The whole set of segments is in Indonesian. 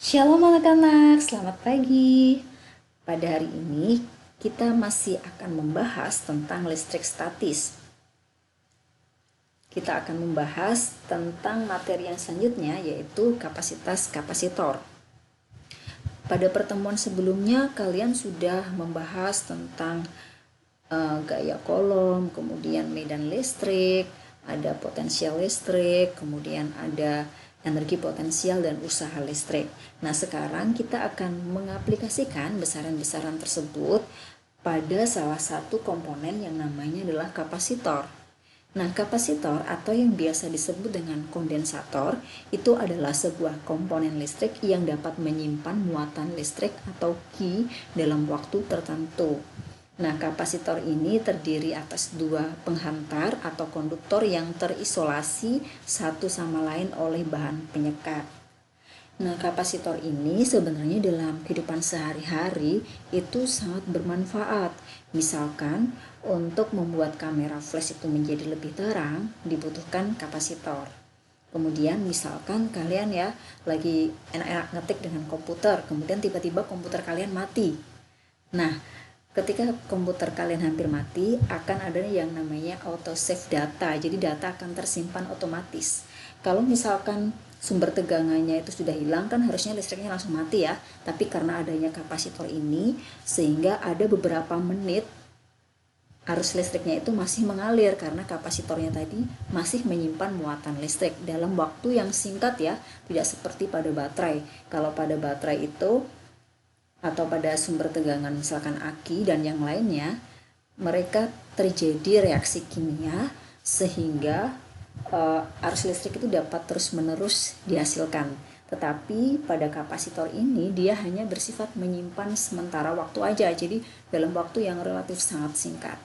Shalom anak-anak, selamat pagi. Pada hari ini kita masih akan membahas tentang listrik statis. Kita akan membahas tentang materi yang selanjutnya, yaitu kapasitas kapasitor. Pada pertemuan sebelumnya kalian sudah membahas tentang gaya kolom, kemudian medan listrik, ada potensial listrik, kemudian ada energi potensial dan usaha listrik. Nah, sekarang kita akan mengaplikasikan besaran-besaran tersebut pada salah satu komponen yang namanya adalah kapasitor. Nah, kapasitor atau yang biasa disebut dengan kondensator itu adalah sebuah komponen listrik yang dapat menyimpan muatan listrik atau Q dalam waktu tertentu. Nah, kapasitor ini terdiri atas dua penghantar atau konduktor yang terisolasi satu sama lain oleh bahan penyekat. Nah, kapasitor ini sebenarnya dalam kehidupan sehari-hari itu sangat bermanfaat. Misalkan untuk membuat kamera flash itu menjadi lebih terang dibutuhkan kapasitor. Kemudian misalkan kalian ya lagi enak-enak ngetik dengan komputer, kemudian tiba-tiba komputer kalian mati. Nah, ketika komputer kalian hampir mati, akan ada yang namanya auto save data. Jadi data akan tersimpan otomatis. Kalau misalkan sumber tegangannya itu sudah hilang, kan harusnya listriknya langsung mati ya. Tapi karena adanya kapasitor ini, sehingga ada beberapa menit arus listriknya itu masih mengalir karena kapasitornya tadi masih menyimpan muatan listrik dalam waktu yang singkat ya. Tidak seperti pada baterai. Kalau pada baterai itu atau pada sumber tegangan misalkan aki dan yang lainnya, mereka terjadi reaksi kimia sehingga arus listrik itu dapat terus-menerus dihasilkan. Tetapi pada kapasitor ini dia hanya bersifat menyimpan sementara waktu aja, jadi dalam waktu yang relatif sangat singkat.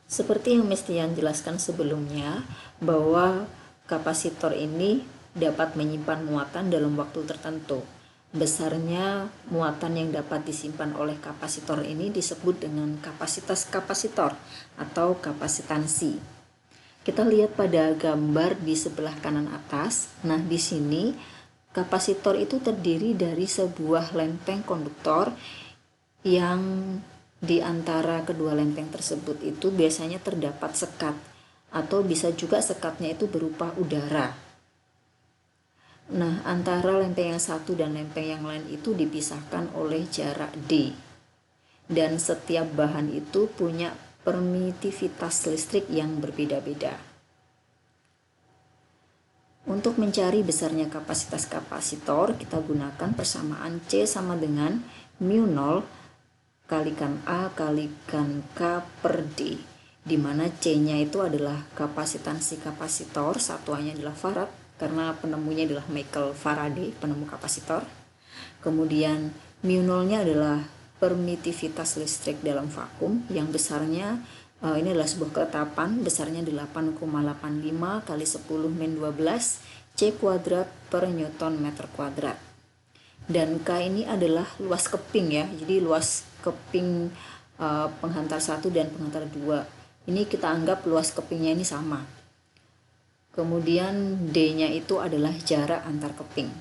Seperti yang mesti yang jelaskan sebelumnya, bahwa kapasitor ini dapat menyimpan muatan dalam waktu tertentu. Besarnya muatan yang dapat disimpan oleh kapasitor ini disebut dengan kapasitas kapasitor atau kapasitansi. Kita lihat pada gambar di sebelah kanan atas. Nah, di sini kapasitor itu terdiri dari sebuah lempeng konduktor yang di antara kedua lempeng tersebut itu biasanya terdapat sekat, atau bisa juga sekatnya itu berupa udara. Nah, antara lempeng yang satu dan lempeng yang lain itu dipisahkan oleh jarak D. Dan setiap bahan itu punya permitivitas listrik yang berbeda-beda. Untuk mencari besarnya kapasitas kapasitor, kita gunakan persamaan C sama dengan mu 0 kalikan A kalikan K per D, di mana C-nya itu adalah kapasitansi kapasitor, satuannya adalah farad karena penemunya adalah Michael Faraday, penemu kapasitor. Kemudian mu 0-nya adalah permitivitas listrik dalam vakum yang besarnya ini adalah sebuah ketetapan, besarnya 8,85 kali 10 min 12 C kuadrat per Newton meter kuadrat. Dan K ini adalah luas keping ya, jadi luas keping penghantar 1 dan penghantar 2. Ini kita anggap luas kepingnya ini sama. Kemudian D-nya itu adalah jarak antar keping.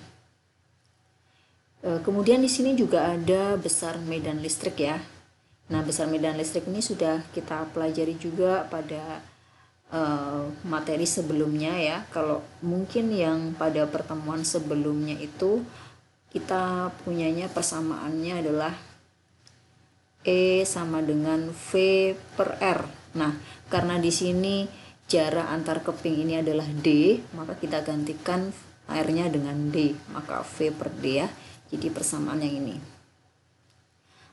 Kemudian di sini juga ada besar medan listrik ya. Nah, besar medan listrik ini sudah kita pelajari juga pada materi sebelumnya ya. Kalau mungkin yang pada pertemuan sebelumnya itu kita punyanya persamaannya adalah E sama dengan V per R. Nah, karena di sini jarak antar keping ini adalah D, maka kita gantikan R-nya dengan D, maka V per D ya. Jadi persamaan yang ini.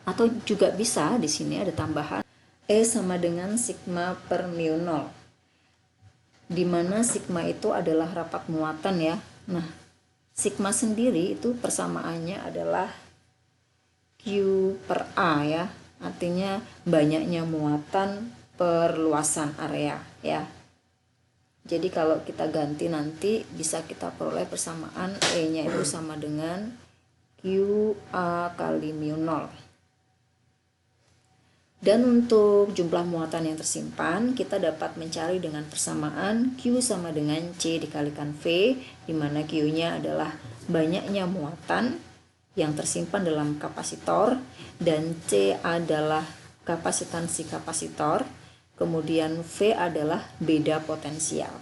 Atau juga bisa di sini ada tambahan E sama dengan sigma per mu 0. Di mana sigma itu adalah rapat muatan ya. Nah, sigma sendiri itu persamaannya adalah Q per A ya. Artinya banyaknya muatan per luasan area ya. Jadi kalau kita ganti nanti bisa kita peroleh persamaan E-nya itu sama dengan QA kali mu 0. Dan untuk jumlah muatan yang tersimpan, kita dapat mencari dengan persamaan Q sama dengan C dikalikan V, di mana Q-nya adalah banyaknya muatan yang tersimpan dalam kapasitor, dan C adalah kapasitansi kapasitor, kemudian V adalah beda potensial.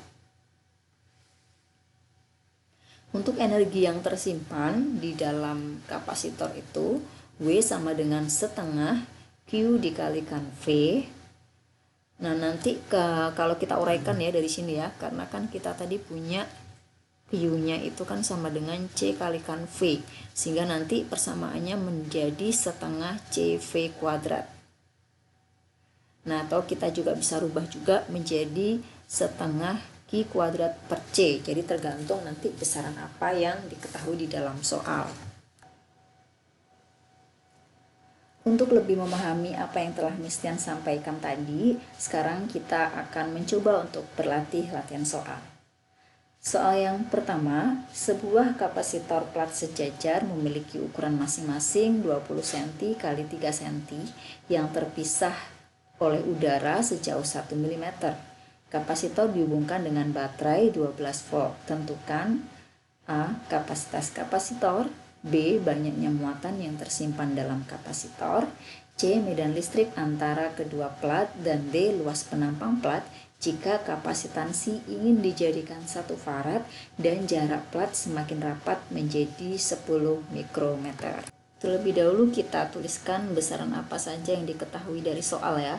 Untuk energi yang tersimpan di dalam kapasitor itu, W sama dengan setengah Q dikalikan V. Nah, nanti kalau kita uraikan ya dari sini ya, karena kan kita tadi punya Q-nya itu kan sama dengan C kalikan V, sehingga nanti persamaannya menjadi setengah CV kuadrat. Nah, atau kita juga bisa rubah juga menjadi setengah Q kuadrat per C. Jadi tergantung nanti besaran apa yang diketahui di dalam soal. Untuk lebih memahami apa yang telah Mistian sampaikan tadi, sekarang kita akan mencoba untuk berlatih latihan soal. Soal yang pertama, sebuah kapasitor plat sejajar memiliki ukuran masing-masing 20 cm x 3 cm yang terpisah oleh udara sejauh 1 mm. Kapasitor dihubungkan dengan baterai 12 volt. Tentukan A. Kapasitas kapasitor, B. Banyaknya muatan yang tersimpan dalam kapasitor, C. Medan listrik antara kedua plat, dan D. Luas penampang plat jika kapasitansi ingin dijadikan 1 farad dan jarak plat semakin rapat menjadi 10 mikrometer. Terlebih dahulu kita tuliskan besaran apa saja yang diketahui dari soal ya.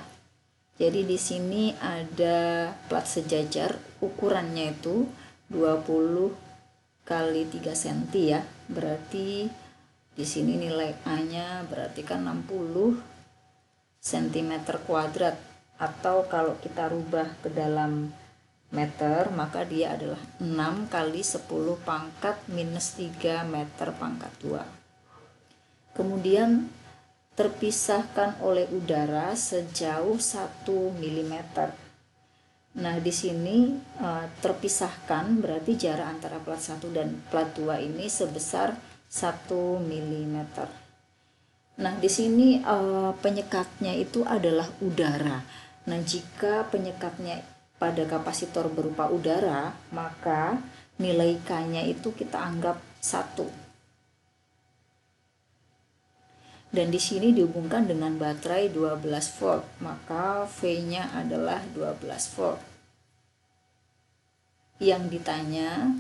Jadi di sini ada plat sejajar, ukurannya itu 20 kali 3 cm ya. Berarti di sini nilai A-nya berarti kan 60 cm kuadrat, atau kalau kita rubah ke dalam meter maka dia adalah 6 kali 10 pangkat minus 3 meter pangkat 2. Kemudian terpisahkan oleh udara sejauh 1 mm. Nah, di sini terpisahkan berarti jarak antara plat 1 dan plat 2 ini sebesar 1 mm. Nah, di sini penyekatnya itu adalah udara. Nah, jika penyekatnya pada kapasitor berupa udara, maka nilai K-nya itu kita anggap 1. Dan di sini dihubungkan dengan baterai 12 volt, maka V-nya adalah 12 volt. Yang ditanya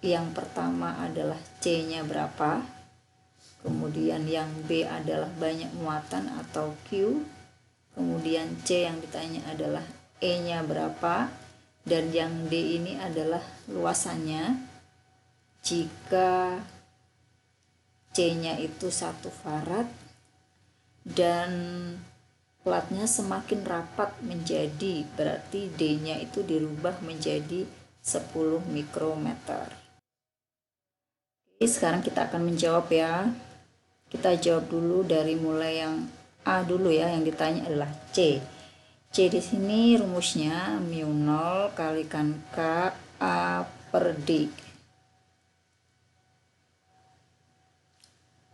yang pertama adalah C-nya berapa, kemudian yang B adalah banyak muatan atau Q, kemudian C yang ditanya adalah E-nya berapa, dan yang D ini adalah luasannya. Jika C-nya itu 1 farad dan platnya semakin rapat menjadi, berarti D-nya itu dirubah menjadi 10 mikrometer. Oke, sekarang kita akan menjawab ya. Kita jawab dulu dari mulai yang A dulu ya, yang ditanya adalah C. C di sini rumusnya mu0 kalikan K A per D.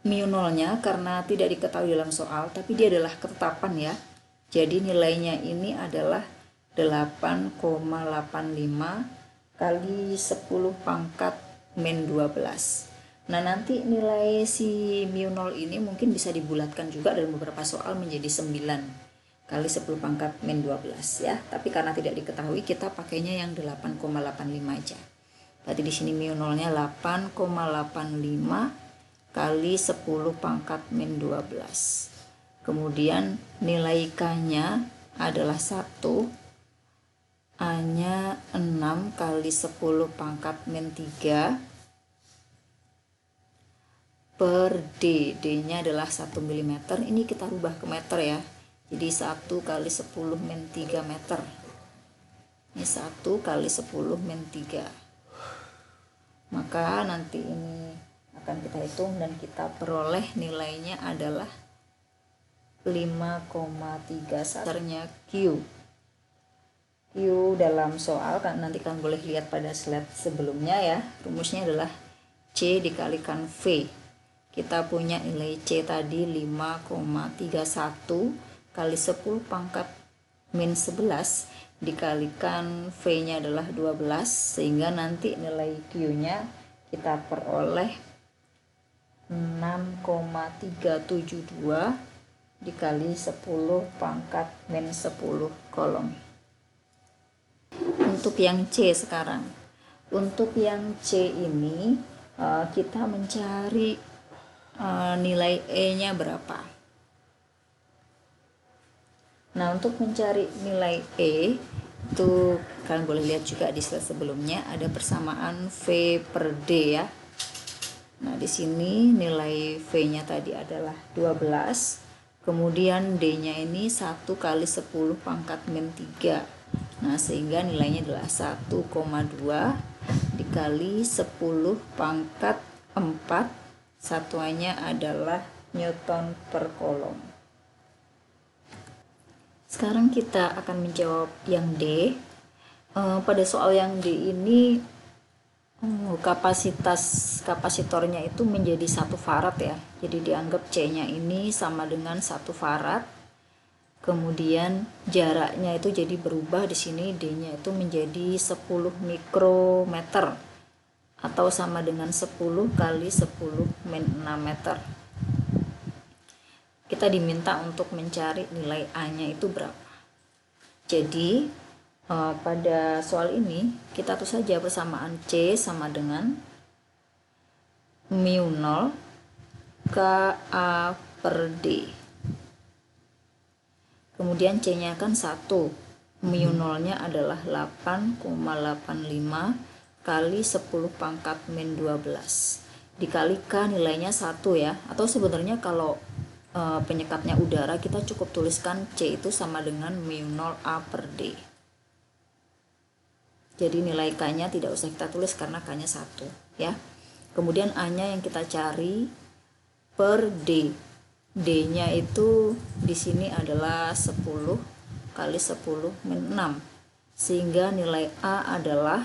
Mu0-nya karena tidak diketahui dalam soal, tapi dia adalah ketetapan ya. Jadi nilainya ini adalah 8,85 kali 10 pangkat min 12. Nah, nanti nilai si mu0 ini mungkin bisa dibulatkan juga dalam beberapa soal menjadi 9 kali 10 pangkat min 12 ya. Tapi karena tidak diketahui, kita pakainya yang 8,85 aja. Berarti di sini mu0-nya 8,85 kali 10 pangkat min 12. Kemudian nilai K-nya adalah 1, A-nya 6 kali 10 pangkat min 3 per D. D-nya adalah 1 mm. Ini kita rubah ke meter ya. Jadi 1 kali 10 min 3 meter. Ini 1 kali 10 min 3. Maka nanti ini akan kita hitung dan kita peroleh nilainya adalah 5,31 Q. Q dalam soal kan nanti kalian boleh lihat pada slide sebelumnya ya. Rumusnya adalah C dikalikan V. kita punya nilai C tadi 5,31 kali 10 pangkat min 11 dikalikan V-nya adalah 12, sehingga nanti nilai Q-nya kita peroleh 6,372 dikali 10 pangkat min 10 kolom. Untuk yang C sekarang. Untuk yang C ini kita mencari nilai E-nya berapa. Nah, untuk mencari nilai E itu kalian boleh lihat juga di slide sebelumnya ada persamaan V per D ya. Nah, di sini nilai V-nya tadi adalah 12. Kemudian D-nya ini 1 kali 10 pangkat min 3. Nah, sehingga nilainya adalah 1,2 dikali 10 pangkat 4. Satuannya adalah Newton per kolom. Sekarang kita akan menjawab yang D. Pada soal yang D ini kapasitornya itu menjadi 1 farad ya. Jadi dianggap C-nya ini sama dengan 1 farad. Kemudian jaraknya itu jadi berubah, di sini D-nya itu menjadi 10 mikrometer atau sama dengan 10 kali 10 min 6 meter. Kita diminta untuk mencari nilai A-nya itu berapa. Jadi pada soal ini kita tulis saja persamaan C sama dengan mu 0 KA per D. Kemudian C-nya kan 1. Mu 0-nya adalah 8,85 kali 10 pangkat min 12. Dikalikan nilainya 1 ya. Atau sebenarnya kalau penyekatnya udara, kita cukup tuliskan C itu sama dengan mu 0 A per D. Jadi nilai K-nya tidak usah kita tulis karena K-nya 1 ya. Kemudian A-nya yang kita cari per D. D-nya itu di sini adalah 10 kali 10 min 6. Sehingga nilai A adalah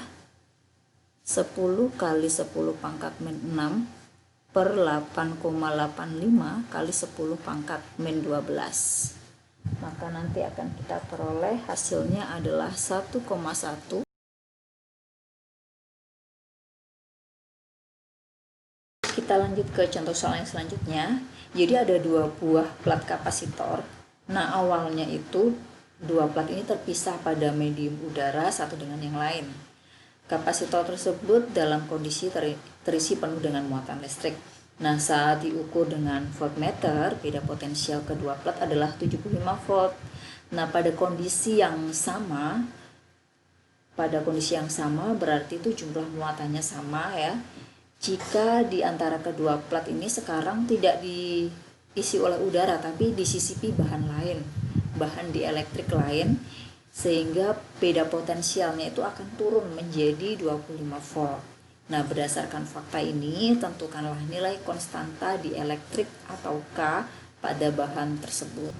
10 kali 10 pangkat min 6 per 8,85 kali 10 pangkat min 12. Maka nanti akan kita peroleh hasilnya adalah 1,1. Kita lanjut ke contoh soal yang selanjutnya. Jadi ada 2 buah plat kapasitor. Nah, awalnya itu 2 plat ini terpisah pada medium udara satu dengan yang lain. Kapasitor tersebut dalam kondisi terisi penuh dengan muatan listrik. Nah, saat diukur dengan voltmeter, beda potensial kedua plat adalah 75 volt. Nah, pada kondisi yang sama berarti itu jumlah muatannya sama ya. Jika di antara kedua plat ini sekarang tidak diisi oleh udara, tapi disisipi bahan lain, bahan dielektrik lain, sehingga beda potensialnya itu akan turun menjadi 25 volt. Nah, berdasarkan fakta ini, tentukanlah nilai konstanta dielektrik atau K pada bahan tersebut.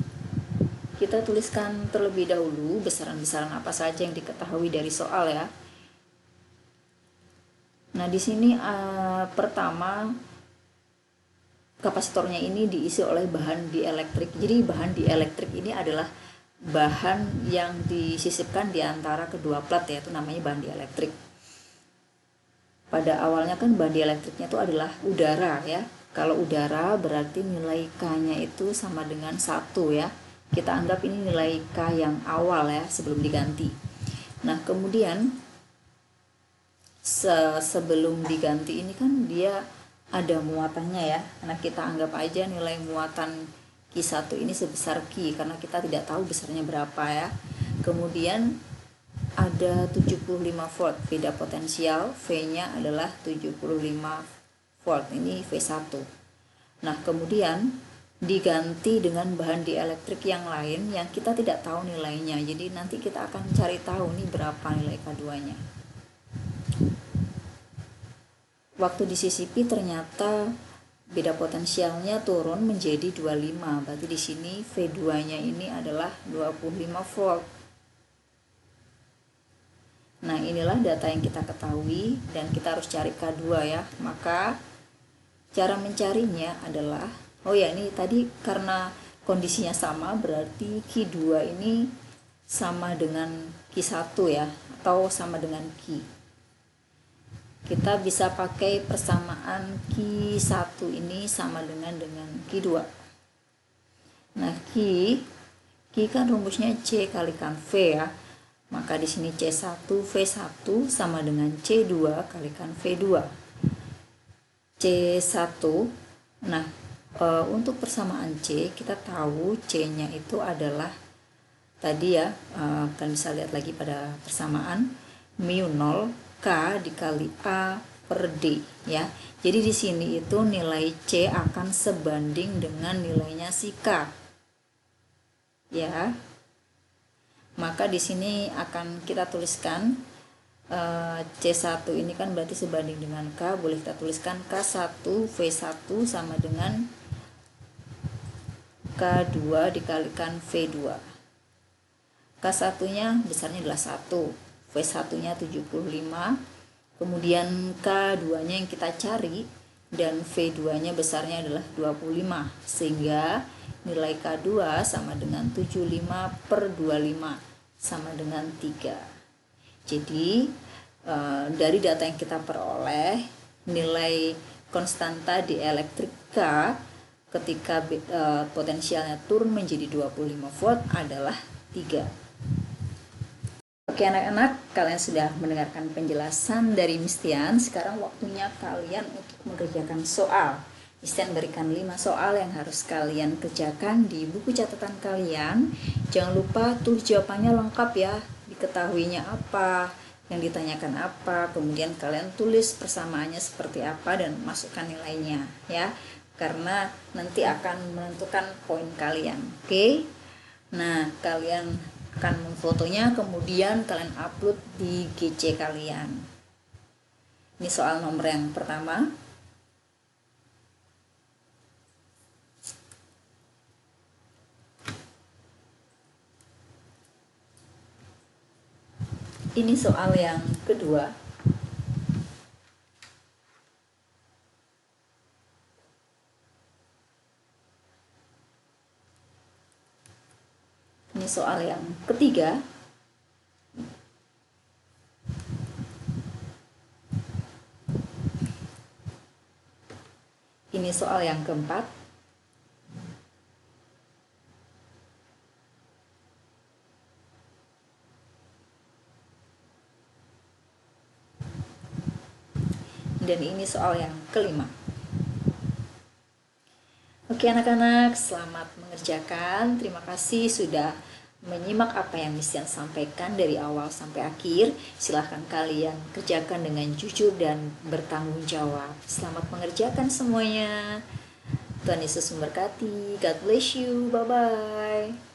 Kita tuliskan terlebih dahulu besaran-besaran apa saja yang diketahui dari soal ya. Nah, di sini pertama kapasitornya ini diisi oleh bahan dielektrik. Jadi bahan dielektrik ini adalah bahan yang disisipkan di antara kedua plat, yaitu namanya bahan dielektrik. Pada awalnya kan bahan dielektriknya itu adalah udara ya. Kalau udara berarti nilai K-nya itu sama dengan 1 ya. Kita anggap ini nilai K yang awal ya, sebelum diganti. Nah, kemudian sebelum diganti ini kan dia ada muatannya ya. Nah, kita anggap aja nilai muatan Q1 ini sebesar Q karena kita tidak tahu besarnya berapa ya. Kemudian ada 75 volt, beda potensial, V-nya adalah 75 volt, ini V1. Nah, kemudian diganti dengan bahan dielektrik yang lain yang kita tidak tahu nilainya. Jadi nanti kita akan cari tahu nih berapa nilai K2-nya. Waktu disisipi ternyata beda potensialnya turun menjadi 25. Berarti di sini V2-nya ini adalah 25 volt. Nah, inilah data yang kita ketahui dan kita harus cari K2 ya. Maka Cara mencarinya adalah, oh ya ini tadi karena kondisinya sama, berarti Q2 ini sama dengan Q1 ya, atau sama dengan Q. Kita bisa pakai persamaan Q1 ini sama dengan Q2. Nah, Q kan rumusnya C kalikan V ya. Maka di sini C1 V1 sama dengan C2 kalikan V2. C1. Nah, untuk persamaan C kita tahu C-nya itu adalah tadi ya, kalian bisa lihat lagi pada persamaan mu 0 K dikali A per D ya. Jadi di sini itu nilai C akan sebanding dengan nilainya si K. Ya. Maka di sini akan kita tuliskan C1 ini kan berarti sebanding dengan K, boleh kita tuliskan K1 V1 sama dengan K2 dikalikan V2. K1 nya besarnya adalah 1, V1 nya 75, kemudian K2 nya yang kita cari dan V2 nya besarnya adalah 25, sehingga nilai K2 sama dengan 75 per 25 sama dengan 3. Jadi dari data yang kita peroleh, nilai konstanta dielektrik K ketika potensialnya turun menjadi 25 volt adalah 3. Oke anak-anak, kalian sudah mendengarkan penjelasan dari Miss Tian. Sekarang waktunya kalian untuk mengerjakan soal. Miss Tian berikan 5 soal yang harus kalian kerjakan di buku catatan kalian. Jangan lupa tulis jawabannya lengkap ya, diketahuinya apa, yang ditanyakan apa, kemudian kalian tulis persamaannya seperti apa dan masukkan nilainya ya, karena nanti akan menentukan poin kalian. Oke? Nah, kalian akan memfotonya, kemudian kalian upload di GC kalian. Ini soal nomor yang pertama. Ini soal yang kedua. Ini soal yang ketiga. Ini soal yang keempat. Dan ini soal yang kelima. Oke anak-anak, selamat mengerjakan. Terima kasih sudah menyimak apa yang Miss Tian sampaikan dari awal sampai akhir. Silahkan kalian kerjakan dengan jujur dan bertanggung jawab. Selamat mengerjakan semuanya. Tuhan Yesus memberkati. God bless you. Bye-bye.